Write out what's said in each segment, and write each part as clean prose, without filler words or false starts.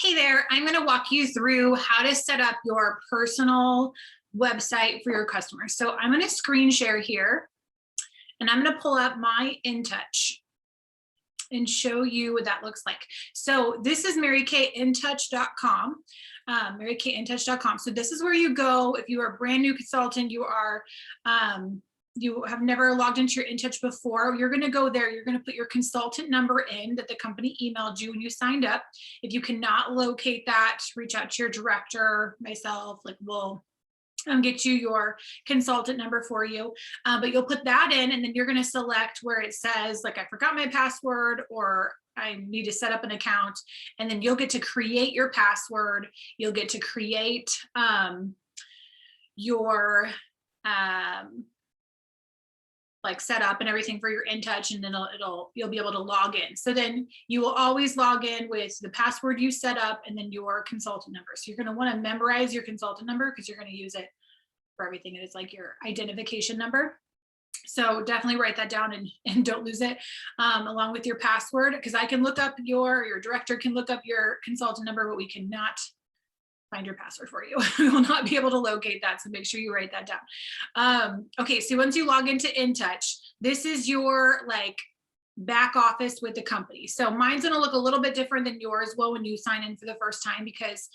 Hey there, I'm going to walk you through how to set up your personal website for your customers. So I'm going to screen share here and I'm going to pull up my InTouch and show you what that looks like. So this is marykintouch.com, marykintouch.com. So this is where you go if you are a brand new consultant, you have never logged into your InTouch before. You're going to go there. You're going to put your consultant number in that the company emailed you when you signed up. If you cannot locate that, reach out to your director, myself, like we'll get you your consultant number for you. But you'll put that in and then you're going to select where it says like, I forgot my password or I need to set up an account. And then you'll get to create your password. You'll get to create your like set up and everything for your InTouch, and then you'll be able to log in. So then you will always log in with the password you set up and then your consultant number. So you're going to want to memorize your consultant number because you're going to use it for everything. And it's like your identification number. So definitely write that down and don't lose it along with your password, because I can look up your director can look up your consultant number, but we cannot find your password for you. We will not be able to locate that. So make sure you write that down. Okay, so once you log into InTouch, this is your like back office with the company. So mine's gonna look a little bit different than yours will when you sign in for the first time, because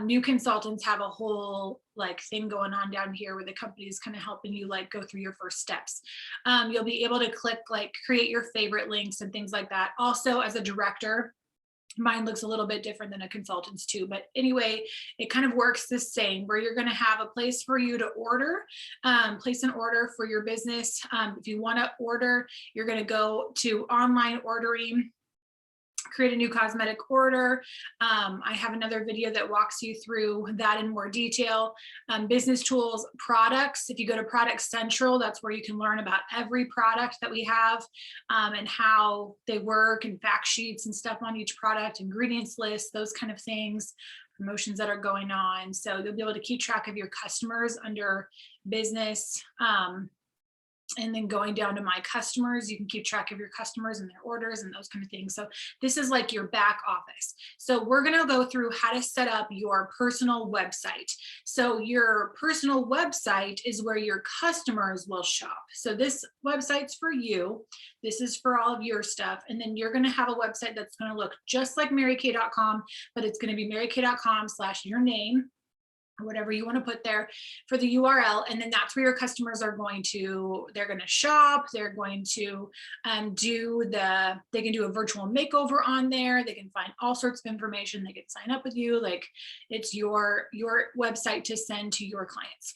new consultants have a whole like thing going on down here where the company is kind of helping you like go through your first steps. You'll be able to click like create your favorite links and things like that. Also, as a director, mine looks a little bit different than a consultant's too, but anyway, it kind of works the same, where you're going to have a place for you to order, place an order for your business. If you want to order, you're going to go to online ordering, create a new cosmetic order. I have another video that walks you through that in more detail. Business tools, products. If you go to Product Central, that's where you can learn about every product that we have and how they work, and fact sheets and stuff on each product, ingredients lists, those kind of things, promotions that are going on. So you'll be able to keep track of your customers under business. And then going down to my customers, you can keep track of your customers and their orders and those kind of things. So this is like your back office. So we're going to go through how to set up your personal website. So your personal website is where your customers will shop. So this website's for you. This is for all of your stuff. And then you're going to have a website that's going to look just like marykay.com, but it's going to be marykay.com/your name, whatever you want to put there for the URL. And then that's where your customers are going to, they're going to shop. They're going to they can do a virtual makeover on there. They can find all sorts of information. They can sign up with you. Like it's your website to send to your clients.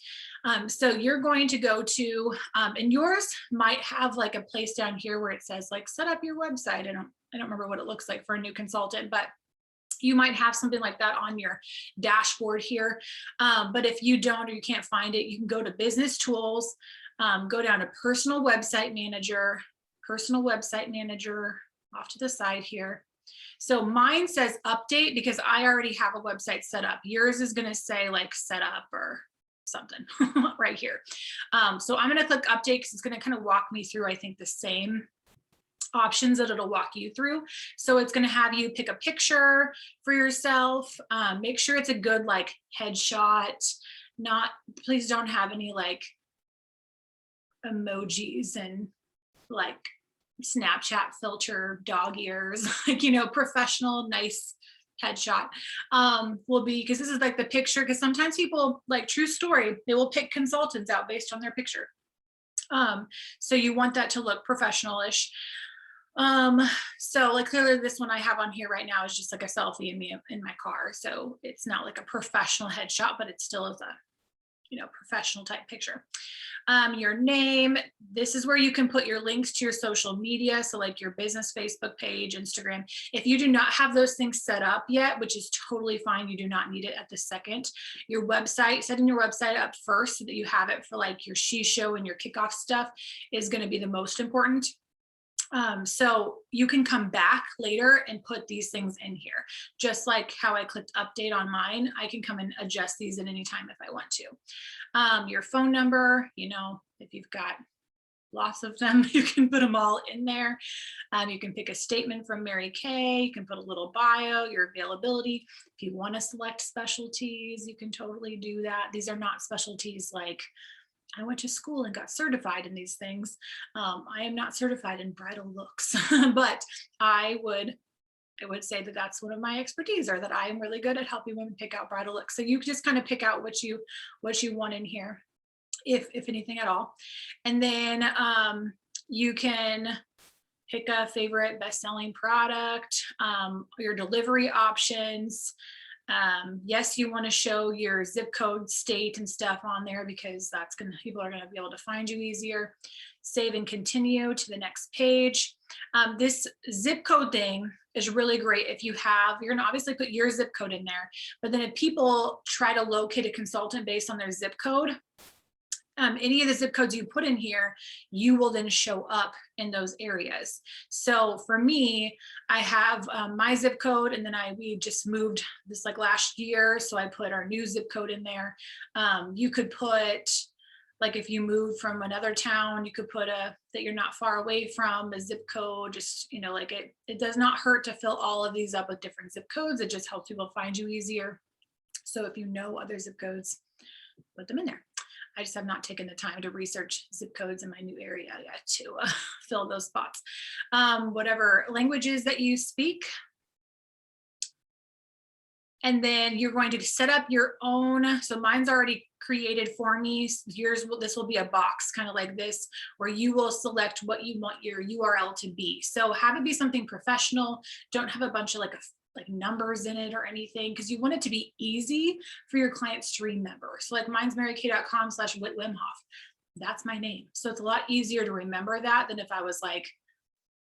So you're going to go to, and yours might have like a place down here where it says like, set up your website. I don't remember what it looks like for a new consultant, but you might have something like that on your dashboard here. But if you don't, or you can't find it, you can go to business tools, go down to personal website manager off to the side here. So mine says update because I already have a website set up. Yours is going to say like set up or something right here. So I'm going to click update because it's going to kind of walk me through, I think, the same options that it'll walk you through. So it's going to have you pick a picture for yourself. Make sure it's a good like headshot. Please don't have any like emojis and like Snapchat filter dog ears, like, professional, nice headshot will be, because this is like the picture, because sometimes people, like, true story, they will pick consultants out based on their picture. So you want that to look professional-ish. So like clearly this one I have on here right now is just like a selfie of me in my car. So it's not like a professional headshot, but it still is a, professional type picture. Your name, this is where you can put your links to your social media. So like your business Facebook page, Instagram. If you do not have those things set up yet, which is totally fine, you do not need it at the second. Your website, setting your website up first so that you have it for like your she show and your kickoff stuff is going to be the most important. So you can come back later and put these things in here. Just like how I clicked update on mine, I can come and adjust these at any time if I want to. Your phone number, if you've got lots of them. You can put them all in there. You can pick a statement from Mary Kay. You can put a little bio, your availability. If you want to select specialties, you can totally do that. These are not specialties like I went to school and got certified in these things. I am not certified in bridal looks, but I would say that that's one of my expertise, or that I am really good at helping women pick out bridal looks. So you just kind of pick out what you want in here, if anything at all. And then you can pick a favorite best-selling product, your delivery options. Yes, you want to show your zip code, state, and stuff on there, because people are going to be able to find you easier. Save and continue to the next page. This zip code thing is really great. If you're going to obviously put your zip code in there, but then if people try to locate a consultant based on their zip code, any of the zip codes you put in here, you will then show up in those areas. So for me, I have my zip code, and then we just moved this like last year. So I put our new zip code in there. You could put, like if you move from another town, you could put that you're not far away from a zip code. Just, like it does not hurt to fill all of these up with different zip codes. It just helps people find you easier. So if you know other zip codes, put them in there. I just have not taken the time to research zip codes in my new area yet to fill those spots. Whatever languages that you speak. And then you're going to set up your own. So mine's already created for me. This will be a box kind of like this, where you will select what you want your URL to be. So have it be something professional. Don't have a bunch of like numbers in it or anything, because you want it to be easy for your clients to remember. So like mine's marykay.com/Wimhoff. That's my name. So it's a lot easier to remember that than if I was like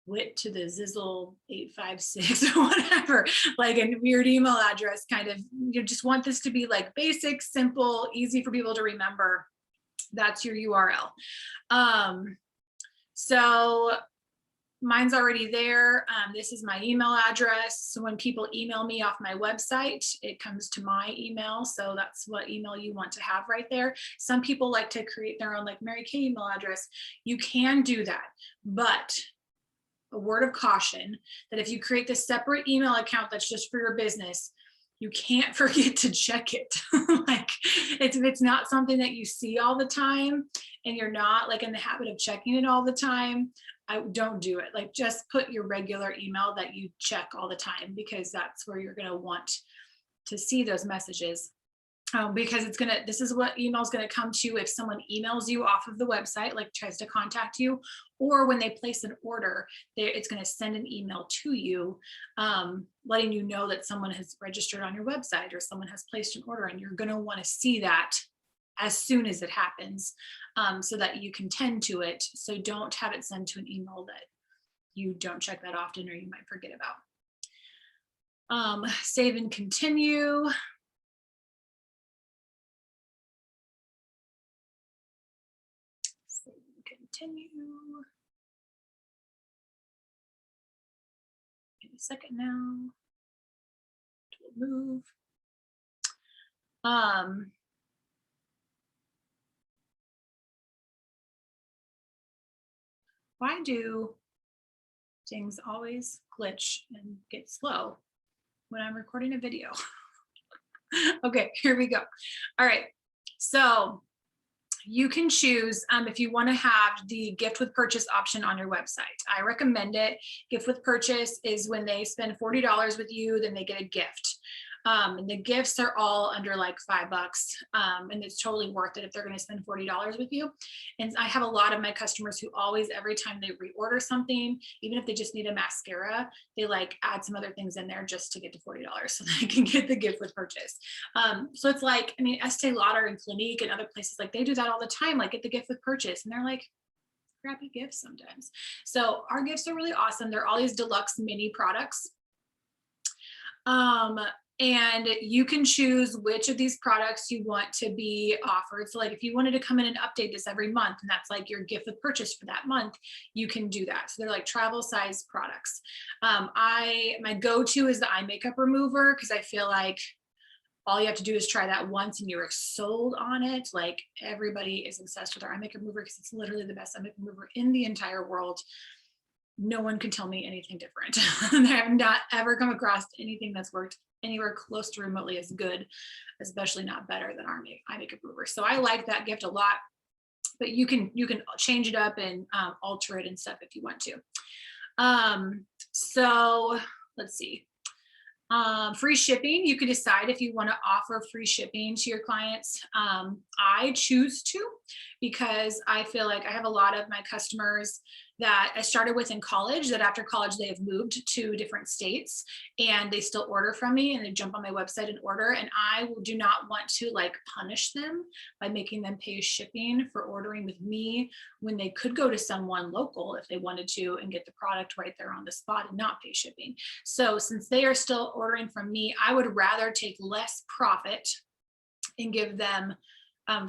Wit to the Zizzle 856 or whatever, like a weird email address kind of. You just want this to be like basic, simple, easy for people to remember. That's your URL. So mine's already there. This is my email address. So when people email me off my website, it comes to my email. So that's what email you want to have right there. Some people like to create their own like Mary Kay email address. You can do that, but a word of caution that if you create this separate email account that's just for your business, you can't forget to check it. Like it's not something that you see all the time, and you're not like in the habit of checking it all the time, I don't do it. Like just put your regular email that you check all the time, because that's where you're going to want to see those messages. Because this is what email is going to come to if someone emails you off of the website, like tries to contact you, or when they place an order, it's going to send an email to you, letting you know that someone has registered on your website or someone has placed an order, and you're going to want to see that as soon as it happens, so that you can tend to it. So don't have it sent to an email that you don't check that often or you might forget about. Save and continue. Continue. Give me a second now to move. Why do things always glitch and get slow when I'm recording a video? Okay, here we go. All right, so you can choose if you want to have the gift with purchase option on your website. I recommend it. Gift with purchase is when they spend $40 with you, then they get a gift. And the gifts are all under like $5, and it's totally worth it if they're going to spend $40 with you. And I have a lot of my customers who always, every time they reorder something, even if they just need a mascara, they like add some other things in there just to get to $40 so they can get the gift with purchase. So it's like, I mean, Estee Lauder and Clinique and other places, like they do that all the time, like get the gift with purchase, and they're like crappy gifts sometimes. So our gifts are really awesome. They're all these deluxe mini products. And you can choose which of these products you want to be offered. So like if you wanted to come in and update this every month, and that's like your gift with purchase for that month, you can do that. So they're like travel size products. My go-to is the eye makeup remover, because I feel like all you have to do is try that once and you're sold on it. Like everybody is obsessed with our eye makeup remover because it's literally the best eye makeup remover in the entire world. No one can tell me anything different. I have not ever come across anything that's worked anywhere close to remotely as good, especially not better than our eye makeup remover. So I like that gift a lot, but you can change it up and alter it and stuff if you want to. So let's see. Free shipping, you can decide if you want to offer free shipping to your clients. I choose to, because I feel like I have a lot of my customers that I started with in college, that after college they have moved to different states and they still order from me and they jump on my website and order. And I do not want to like punish them by making them pay shipping for ordering with me when they could go to someone local if they wanted to and get the product right there on the spot and not pay shipping. So since they are still ordering from me, I would rather take less profit and give them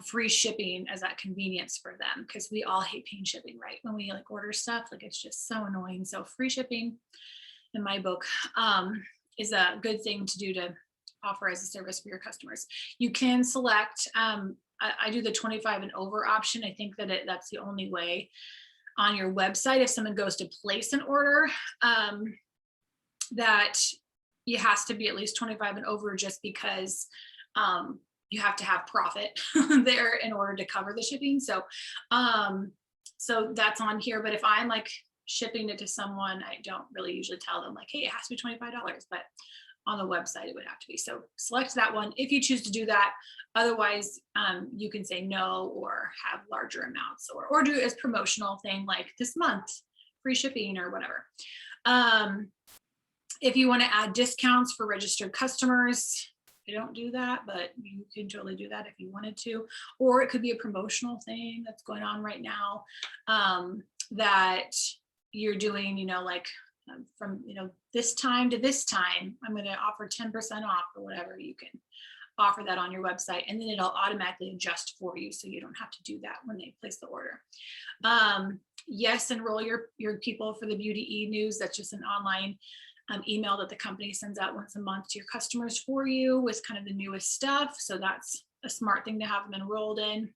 free shipping as that convenience for them, because we all hate paying shipping, right? When we like order stuff, like it's just so annoying. So free shipping in my book is a good thing to do to offer as a service for your customers. You can select, I do the 25 and over option. I think that that's the only way on your website, if someone goes to place an order, that it has to be at least 25 and over, just because you have to have profit there in order to cover the shipping. So, so that's on here. But if I'm like shipping it to someone, I don't really usually tell them like, hey, it has to be $25, but on the website it would have to be. So select that one if you choose to do that. Otherwise, you can say no or have larger amounts, or do it as promotional thing like this month, free shipping or whatever. If you want to add discounts for registered customers, I don't do that, but you can totally do that if you wanted to. Or it could be a promotional thing that's going on right now that you're doing, you know, like from, you know, this time to this time, I'm going to offer 10% off or whatever. You can offer that on your website, and then it'll automatically adjust for you, so you don't have to do that when they place the order. Yes, enroll your people for the Beauty e-news. That's just an online email that the company sends out once a month to your customers for you with kind of the newest stuff. So that's a smart thing to have them enrolled in.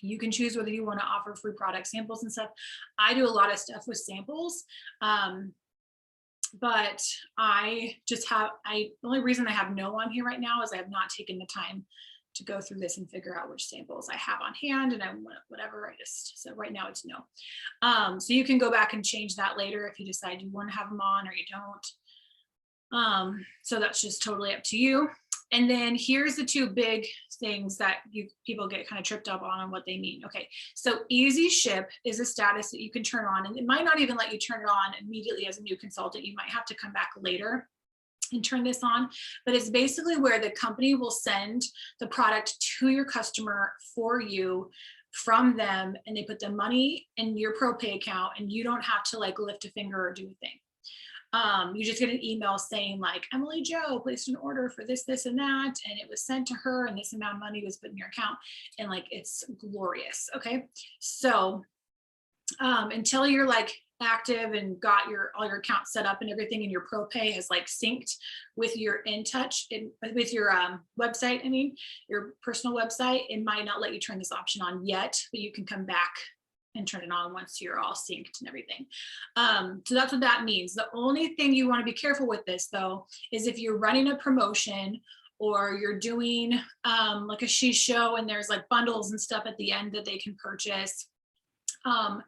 You can choose whether you want to offer free product samples and stuff. I do a lot of stuff with samples, but I just have, the only reason I have no on here right now is I have not taken the time to go through this and figure out which samples I have on hand, and I whatever, so right now it's no. So you can go back and change that later if you decide you want to have them on or you don't. So that's just totally up to you. And then here's the two big things that people get kind of tripped up on and what they mean. Okay, so easy ship is a status that you can turn on, and it might not even let you turn it on immediately as a new consultant. You might have to come back later and turn this on, but it's basically where the company will send the product to your customer for you from them, and they put the money in your ProPay account, and you don't have to like lift a finger or do a thing. You just get an email saying like, Emily Joe placed an order for this, this, and that, and it was sent to her, and this amount of money was put in your account, and like, it's glorious. Okay, so until you're like active and got all your accounts set up and everything, and your ProPay has like synced with your InTouch with your website, I mean your personal website, it might not let you turn this option on yet, but you can come back and turn it on once you're all synced and everything. So that's what that means. The only thing you want to be careful with this though is if you're running a promotion or you're doing like a she show and there's like bundles and stuff at the end that they can purchase, and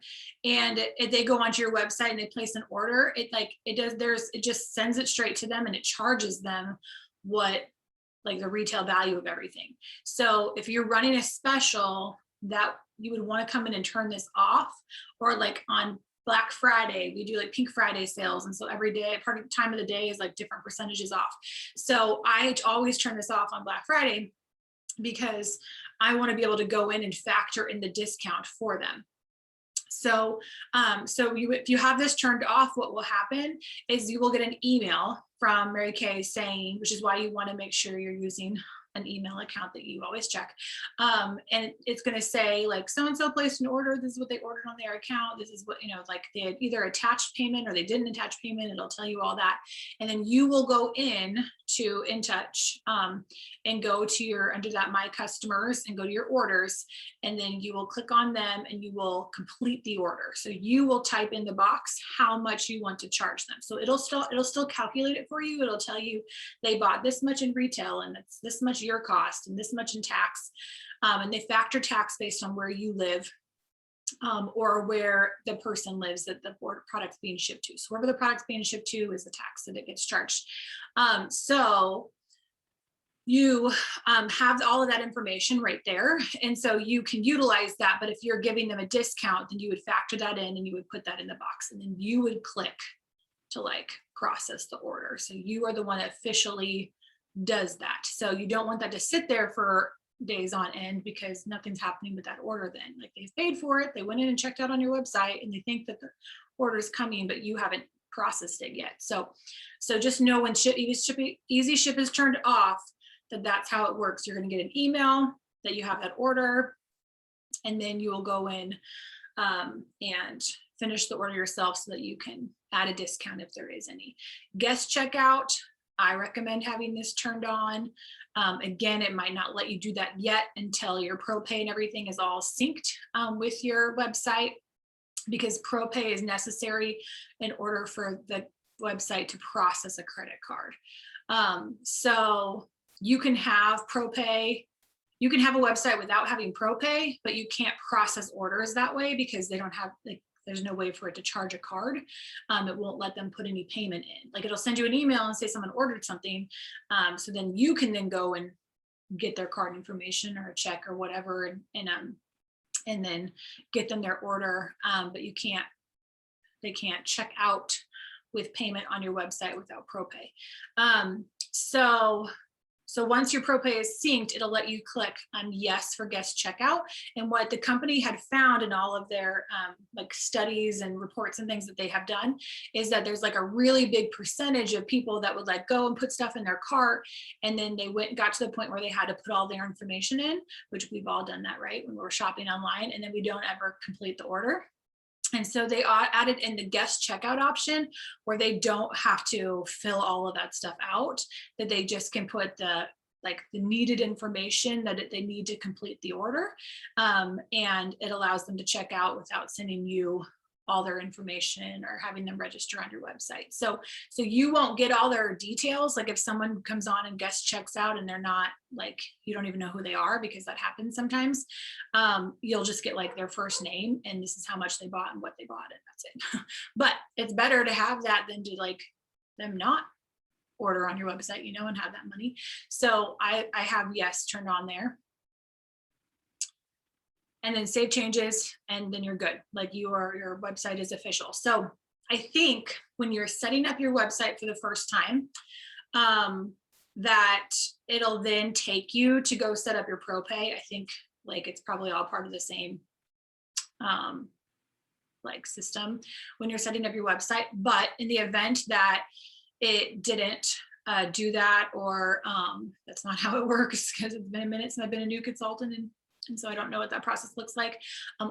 if they go onto your website and they place an order, it just sends it straight to them, and it charges them what like the retail value of everything. So if you're running a special, that you would want to come in and turn this off, or like on Black Friday, we do like Pink Friday sales. And so every day, part of the time of the day is like different percentages off. So I always turn this off on Black Friday because I want to be able to go in and factor in the discount for them. So, if you have this turned off, what will happen is you will get an email from Mary Kay saying, which is why you want to make sure you're using an email account that you always check. And it's going to say like, so-and-so placed an order. This is what they ordered on their account. This is what, like they had either attached payment or they didn't attach payment. It'll tell you all that. And then you will go in to InTouch and go to your, under that My Customers, and go to your orders. And then you will click on them and you will complete the order. So you will type in the box how much you want to charge them. So it'll still calculate it for you. It'll tell you they bought this much in retail and it's this much your cost and this much in tax. And they factor tax based on where you live or where the person lives that the product's being shipped to. So wherever the product's being shipped to is the tax that it gets charged. So you have all of that information right there. And so you can utilize that. But if you're giving them a discount, then you would factor that in and you would put that in the box. And then you would click to like process the order. So you are the one that officially does that. So you don't want that to sit there for days on end because nothing's happening with that order then. Like they've paid for it, they went in and checked out on your website and they think that the order is coming, but you haven't processed it yet. So just know when Easy Ship is turned off, that's how it works. You're going to get an email that you have that order, and then you will go in and finish the order yourself so that you can add a discount if there is any. Guest checkout, I recommend having this turned on. Again, it might not let you do that yet until your ProPay and everything is all synced with your website, because ProPay is necessary in order for the website to process a credit card. So you can have ProPay, you can have a website without having ProPay, but you can't process orders that way because they don't have, like, there's no way for it to charge a card. It won't let them put any payment in. Like it'll send you an email and say someone ordered something. So then you can then go and get their card information or a check or whatever, and then get them their order. But they can't check out with payment on your website without ProPay. So once your ProPay is synced, it'll let you click on yes for guest checkout. And what the company had found in all of their like studies and reports and things that they have done is that there's like a really big percentage of people that would like go and put stuff in their cart, and then they got to the point where they had to put all their information in, which we've all done that, right? When we're shopping online, and then we don't ever complete the order. And so they added in the guest checkout option where they don't have to fill all of that stuff out, that they just can put the needed information that they need to complete the order. And it allows them to check out without sending you all their information or having them register on your website. So you won't get all their details. Like if someone comes on and guest checks out and they're not, like, you don't even know who they are, because that happens sometimes. You'll just get like their first name and this is how much they bought and what they bought, and that's it. But it's better to have that than to like them not order on your website, and have that money. So I have yes turned on there. And then save changes, and then you're good. Like your website is official. So I think when you're setting up your website for the first time, that it'll then take you to go set up your ProPay. I think like it's probably all part of the same like system when you're setting up your website. But in the event that it didn't do that, or that's not how it works, because it's been a minute since I've been a new consultant, and so I don't know what that process looks like.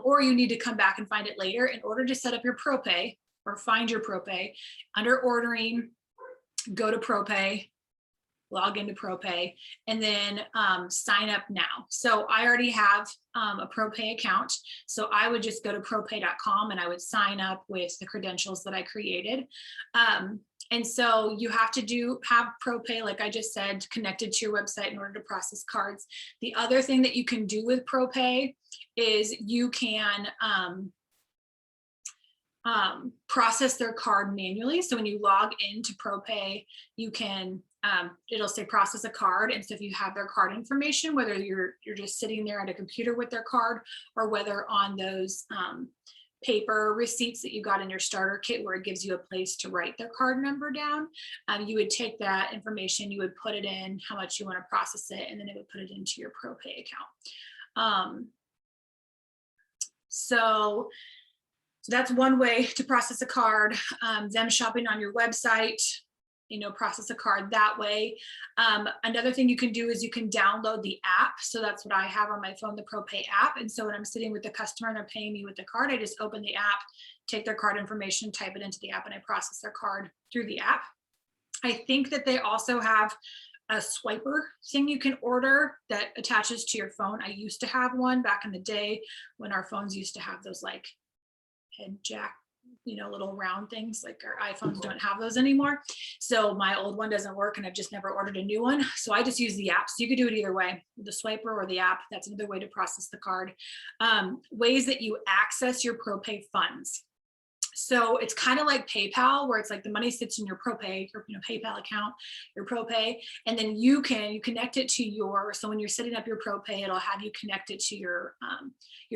Or you need to come back and find it later. In order to set up your ProPay or find your ProPay, under ordering, go to ProPay, log into ProPay, and then sign up now. So I already have a ProPay account. So I would just go to propay.com and I would sign up with the credentials that I created. And so you have to have ProPay, like I just said, connected to your website in order to process cards. The other thing that you can do with ProPay is you can process their card manually. So when you log into ProPay, you can, it'll say process a card. And so if you have their card information, whether you're just sitting there at a computer with their card, or whether on those paper receipts that you got in your starter kit where it gives you a place to write their card number down, you would take that information, you would put it in how much you want to process it, and then it would put it into your ProPay account. So that's one way to process a card. Them shopping on your website process a card that way. Another thing you can do is you can download the app. So that's what I have on my phone, the ProPay app. And so when I'm sitting with the customer and they're paying me with the card, I just open the app, take their card information, type it into the app, and I process their card through the app. I think that they also have a swiper thing you can order that attaches to your phone. I used to have one back in the day when our phones used to have those like head jack, little round things. Like our iPhones don't have those anymore. So my old one doesn't work and I've just never ordered a new one. So I just use the app. So you could do it either way, the swiper or the app. That's another way to process the card. Ways that you access your ProPay funds. So it's kind of like PayPal, where it's like the money sits in your ProPay, your PayPal account, your ProPay, and then you connect it to so when you're setting up your ProPay, it'll have you connect it to your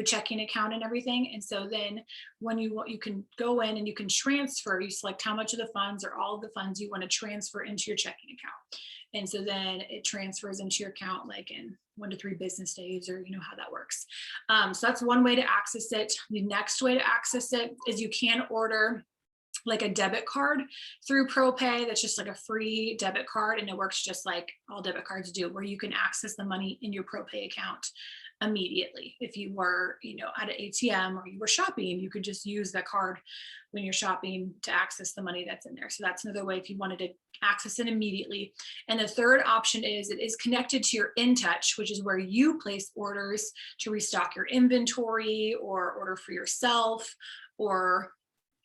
checking account and everything. And so then when you can go in and you can transfer, you select how much of the funds or all of the funds you want to transfer into your checking account. And so then it transfers into your account like in 1 to 3 business days, or how that works. So that's one way to access it. The next way to access it is you can order like a debit card through ProPay. That's just like a free debit card, and it works just like all debit cards do, where you can access the money in your ProPay account immediately. If you were, at an ATM or you were shopping, you could just use that card when you're shopping to access the money that's in there. So that's another way if you wanted to access it immediately. And the third option is it is connected to your InTouch, which is where you place orders to restock your inventory or order for yourself or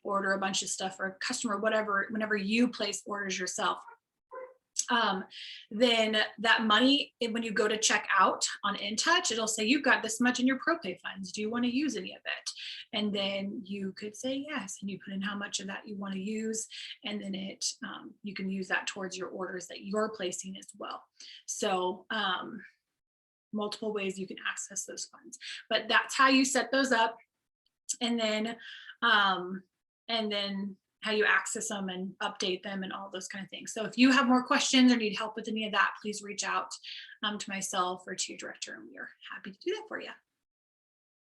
order a bunch of stuff for a customer, whatever, whenever you place orders yourself. Then that money, when you go to check out on InTouch, it'll say you've got this much in your ProPay funds. Do you want to use any of it? And then you could say yes, and you put in how much of that you want to use, and then you can use that towards your orders that you're placing as well. So multiple ways you can access those funds, but that's how you set those up, and then how you access them and update them and all those kind of things. So if you have more questions or need help with any of that, please reach out to myself or to your director, and we are happy to do that for you.